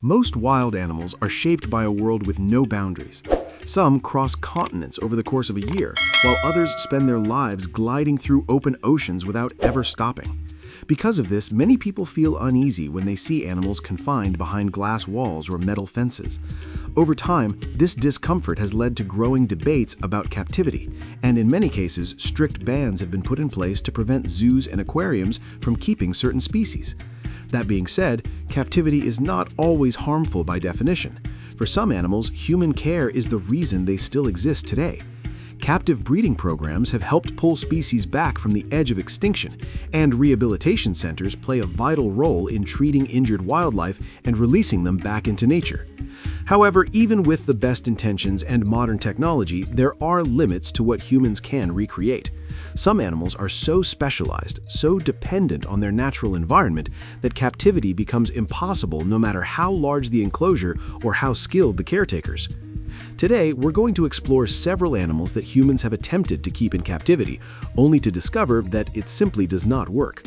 Most wild animals are shaped by a world with no boundaries. Some cross continents over the course of a year, while others spend their lives gliding through open oceans without ever stopping. Because of this, many people feel uneasy when they see animals confined behind glass walls or metal fences. Over time, this discomfort has led to growing debates about captivity, and in many cases, strict bans have been put in place to prevent zoos and aquariums from keeping certain species. That being said, captivity is not always harmful by definition. For some animals, human care is the reason they still exist today. Captive breeding programs have helped pull species back from the edge of extinction, and rehabilitation centers play a vital role in treating injured wildlife and releasing them back into nature. However, even with the best intentions and modern technology, there are limits to what humans can recreate. Some animals are so specialized, so dependent on their natural environment, that captivity becomes impossible no matter how large the enclosure or how skilled the caretakers. Today, we're going to explore several animals that humans have attempted to keep in captivity, only to discover that it simply does not work.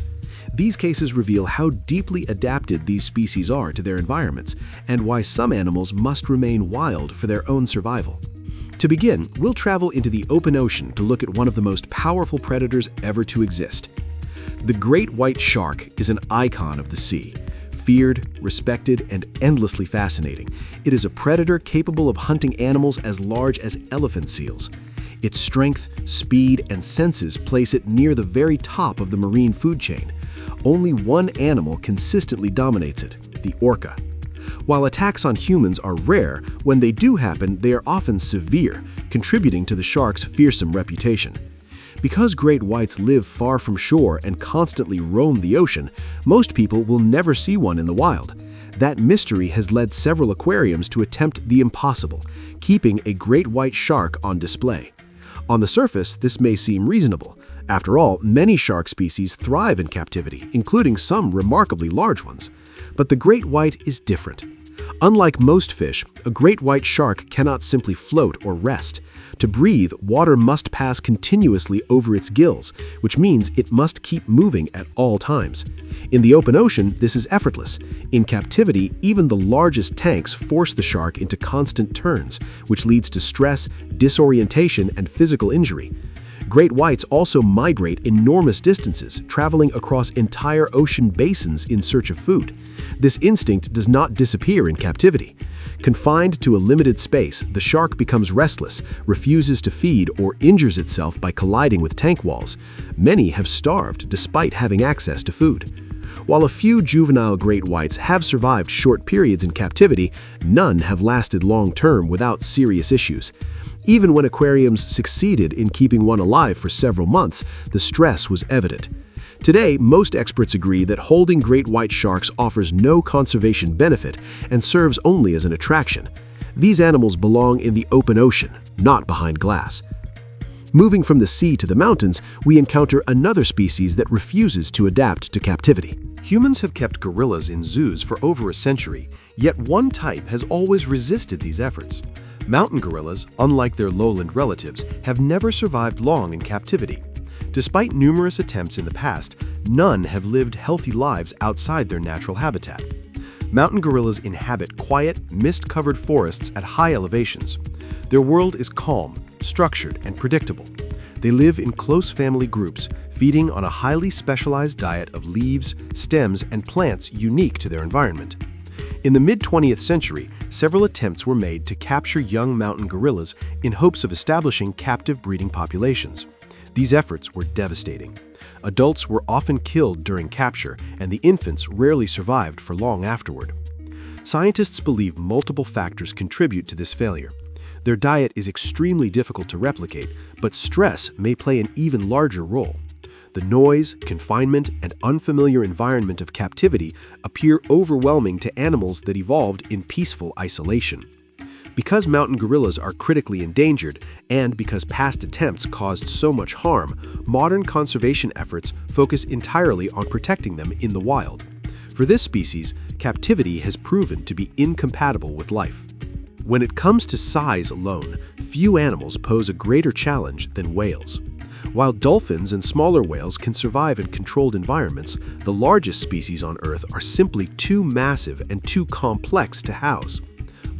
These cases reveal how deeply adapted these species are to their environments, and why some animals must remain wild for their own survival. To begin, we'll travel into the open ocean to look at one of the most powerful predators ever to exist. The great white shark is an icon of the sea. Feared, respected, and endlessly fascinating, it is a predator capable of hunting animals as large as elephant seals. Its strength, speed, and senses place it near the very top of the marine food chain. Only one animal consistently dominates it, the orca. While attacks on humans are rare, when they do happen, they are often severe, contributing to the shark's fearsome reputation. Because great whites live far from shore and constantly roam the ocean, most people will never see one in the wild. That mystery has led several aquariums to attempt the impossible, keeping a great white shark on display. On the surface, this may seem reasonable. After all, many shark species thrive in captivity, including some remarkably large ones. But the great white is different. Unlike most fish, a great white shark cannot simply float or rest. To breathe, water must pass continuously over its gills, which means it must keep moving at all times. In the open ocean, this is effortless. In captivity, even the largest tanks force the shark into constant turns, which leads to stress, disorientation, and physical injury. Great whites also migrate enormous distances, traveling across entire ocean basins in search of food. This instinct does not disappear in captivity. Confined to a limited space, the shark becomes restless, refuses to feed, or injures itself by colliding with tank walls. Many have starved despite having access to food. While a few juvenile great whites have survived short periods in captivity, none have lasted long-term without serious issues. Even when aquariums succeeded in keeping one alive for several months, the stress was evident. Today, most experts agree that holding great white sharks offers no conservation benefit and serves only as an attraction. These animals belong in the open ocean, not behind glass. Moving from the sea to the mountains, we encounter another species that refuses to adapt to captivity. Humans have kept gorillas in zoos for over a century, yet one type has always resisted these efforts. Mountain gorillas, unlike their lowland relatives, have never survived long in captivity. Despite numerous attempts in the past, none have lived healthy lives outside their natural habitat. Mountain gorillas inhabit quiet, mist-covered forests at high elevations. Their world is calm, structured, and predictable. They live in close family groups, feeding on a highly specialized diet of leaves, stems, and plants unique to their environment. In the mid-20th century, several attempts were made to capture young mountain gorillas in hopes of establishing captive breeding populations. These efforts were devastating. Adults were often killed during capture, and the infants rarely survived for long afterward. Scientists believe multiple factors contribute to this failure. Their diet is extremely difficult to replicate, but stress may play an even larger role. The noise, confinement, and unfamiliar environment of captivity appear overwhelming to animals that evolved in peaceful isolation. Because mountain gorillas are critically endangered, and because past attempts caused so much harm, modern conservation efforts focus entirely on protecting them in the wild. For this species, captivity has proven to be incompatible with life. When it comes to size alone, few animals pose a greater challenge than whales. While dolphins and smaller whales can survive in controlled environments, the largest species on Earth are simply too massive and too complex to house.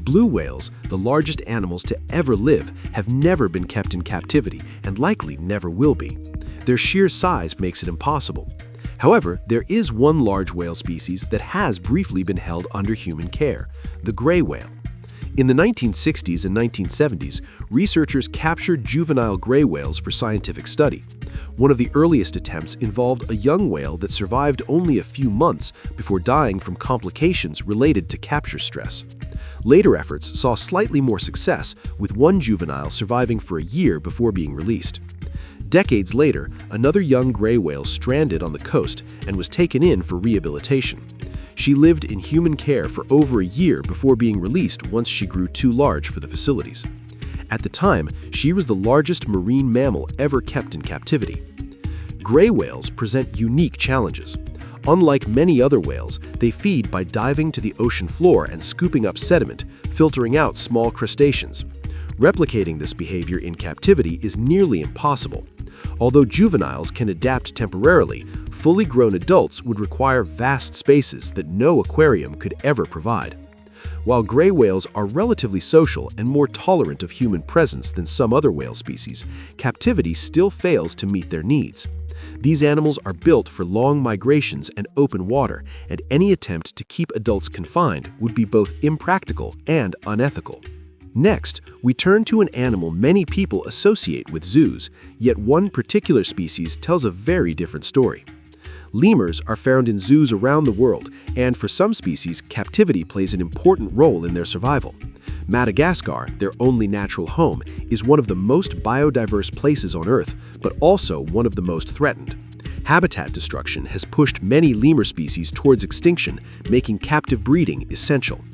Blue whales, the largest animals to ever live, have never been kept in captivity and likely never will be. Their sheer size makes it impossible. However, there is one large whale species that has briefly been held under human care: the gray whale. In the 1960s and 1970s, researchers captured juvenile gray whales for scientific study. One of the earliest attempts involved a young whale that survived only a few months before dying from complications related to capture stress. Later efforts saw slightly more success, with one juvenile surviving for a year before being released. Decades later, another young gray whale stranded on the coast and was taken in for rehabilitation. She lived in human care for over a year before being released once she grew too large for the facilities. At the time, she was the largest marine mammal ever kept in captivity. Gray whales present unique challenges. Unlike many other whales, they feed by diving to the ocean floor and scooping up sediment, filtering out small crustaceans. Replicating this behavior in captivity is nearly impossible. Although juveniles can adapt temporarily, fully grown adults would require vast spaces that no aquarium could ever provide. While gray whales are relatively social and more tolerant of human presence than some other whale species, captivity still fails to meet their needs. These animals are built for long migrations and open water, and any attempt to keep adults confined would be both impractical and unethical. Next, we turn to an animal many people associate with zoos, yet one particular species tells a very different story. Lemurs are found in zoos around the world, and for some species, captivity plays an important role in their survival. Madagascar, their only natural home, is one of the most biodiverse places on Earth, but also one of the most threatened. Habitat destruction has pushed many lemur species towards extinction, making captive breeding essential.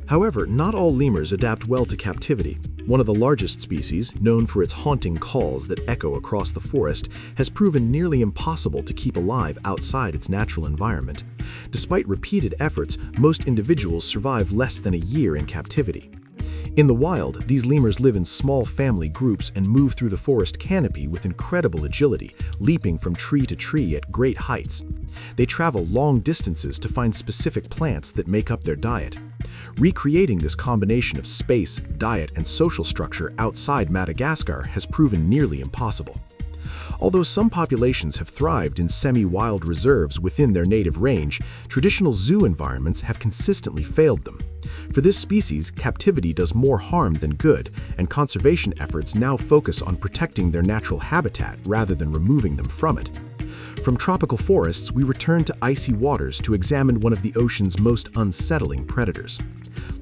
However, not all lemurs adapt well to captivity. One of the largest species, known for its haunting calls that echo across the forest, has proven nearly impossible to keep alive outside its natural environment. Despite repeated efforts, most individuals survive less than a year in captivity. In the wild, these lemurs live in small family groups and move through the forest canopy with incredible agility, leaping from tree to tree at great heights. They travel long distances to find specific plants that make up their diet. Recreating this combination of space, diet, and social structure outside Madagascar has proven nearly impossible. Although some populations have thrived in semi-wild reserves within their native range, traditional zoo environments have consistently failed them. For this species, captivity does more harm than good, and conservation efforts now focus on protecting their natural habitat rather than removing them from it. From tropical forests, we return to icy waters to examine one of the ocean's most unsettling predators.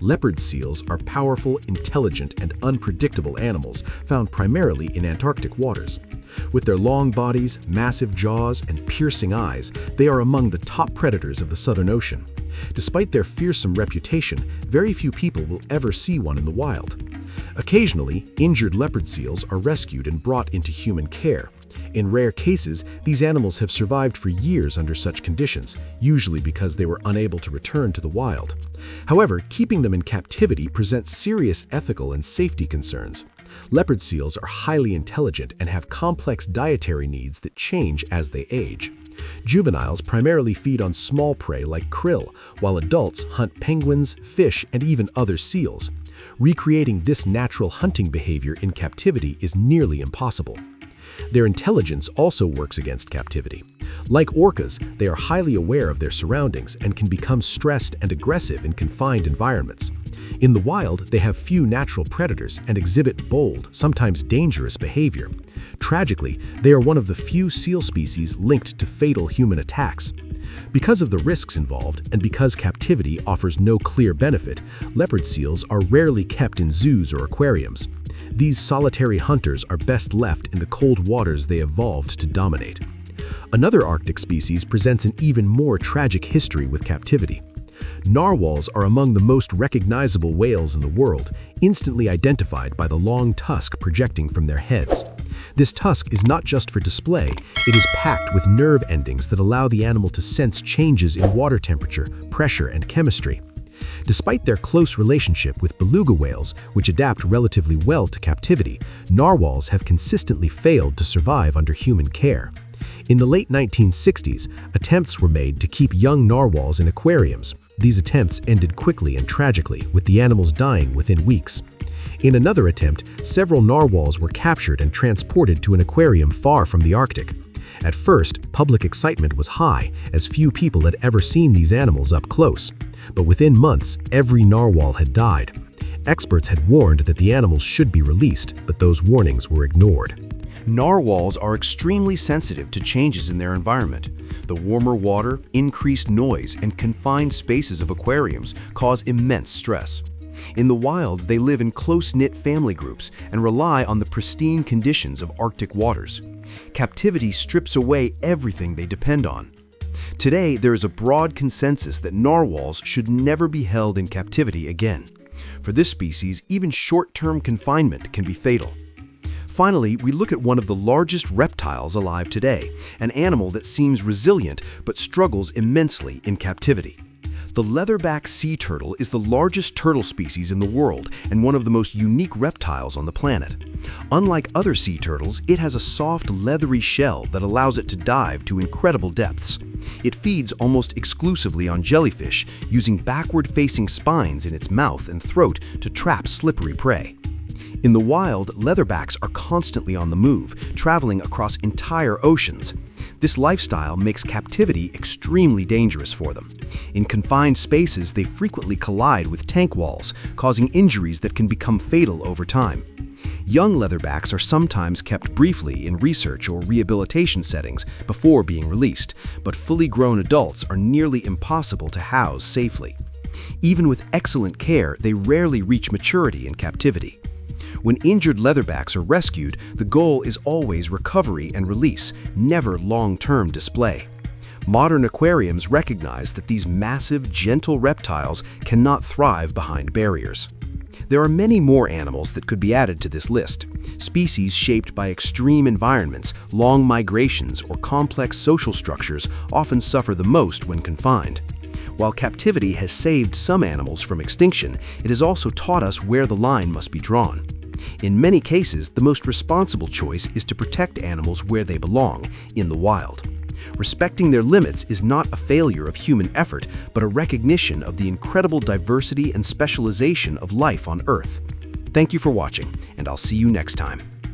Leopard seals are powerful, intelligent, and unpredictable animals found primarily in Antarctic waters. With their long bodies, massive jaws, and piercing eyes, they are among the top predators of the Southern Ocean. Despite their fearsome reputation, very few people will ever see one in the wild. Occasionally, injured leopard seals are rescued and brought into human care. In rare cases, these animals have survived for years under such conditions, usually because they were unable to return to the wild. However, keeping them in captivity presents serious ethical and safety concerns. Leopard seals are highly intelligent and have complex dietary needs that change as they age. Juveniles primarily feed on small prey like krill, while adults hunt penguins, fish, and even other seals. Recreating this natural hunting behavior in captivity is nearly impossible. Their intelligence also works against captivity. Like orcas, they are highly aware of their surroundings and can become stressed and aggressive in confined environments. In the wild, they have few natural predators and exhibit bold, sometimes dangerous behavior. Tragically, they are one of the few seal species linked to fatal human attacks. Because of the risks involved, and because captivity offers no clear benefit, leopard seals are rarely kept in zoos or aquariums. These solitary hunters are best left in the cold waters they evolved to dominate. Another Arctic species presents an even more tragic history with captivity. Narwhals are among the most recognizable whales in the world, instantly identified by the long tusk projecting from their heads. This tusk is not just for display, it is packed with nerve endings that allow the animal to sense changes in water temperature, pressure, and chemistry. Despite their close relationship with beluga whales, which adapt relatively well to captivity, narwhals have consistently failed to survive under human care. In the late 1960s, attempts were made to keep young narwhals in aquariums. These attempts ended quickly and tragically, with the animals dying within weeks. In another attempt, several narwhals were captured and transported to an aquarium far from the Arctic. At first, public excitement was high, as few people had ever seen these animals up close. But within months, every narwhal had died. Experts had warned that the animals should be released, but those warnings were ignored. Narwhals are extremely sensitive to changes in their environment. The warmer water, increased noise, and confined spaces of aquariums cause immense stress. In the wild, they live in close-knit family groups and rely on the pristine conditions of Arctic waters. Captivity strips away everything they depend on. Today, there is a broad consensus that narwhals should never be held in captivity again. For this species, even short-term confinement can be fatal. Finally, we look at one of the largest reptiles alive today, an animal that seems resilient but struggles immensely in captivity. The leatherback sea turtle is the largest turtle species in the world and one of the most unique reptiles on the planet. Unlike other sea turtles, it has a soft, leathery shell that allows it to dive to incredible depths. It feeds almost exclusively on jellyfish, using backward-facing spines in its mouth and throat to trap slippery prey. In the wild, leatherbacks are constantly on the move, traveling across entire oceans. This lifestyle makes captivity extremely dangerous for them. In confined spaces, they frequently collide with tank walls, causing injuries that can become fatal over time. Young leatherbacks are sometimes kept briefly in research or rehabilitation settings before being released, but fully grown adults are nearly impossible to house safely. Even with excellent care, they rarely reach maturity in captivity. When injured leatherbacks are rescued, the goal is always recovery and release, never long-term display. Modern aquariums recognize that these massive, gentle reptiles cannot thrive behind barriers. There are many more animals that could be added to this list. Species shaped by extreme environments, long migrations, or complex social structures often suffer the most when confined. While captivity has saved some animals from extinction, it has also taught us where the line must be drawn. In many cases, the most responsible choice is to protect animals where they belong, in the wild. Respecting their limits is not a failure of human effort, but a recognition of the incredible diversity and specialization of life on Earth. Thank you for watching, and I'll see you next time.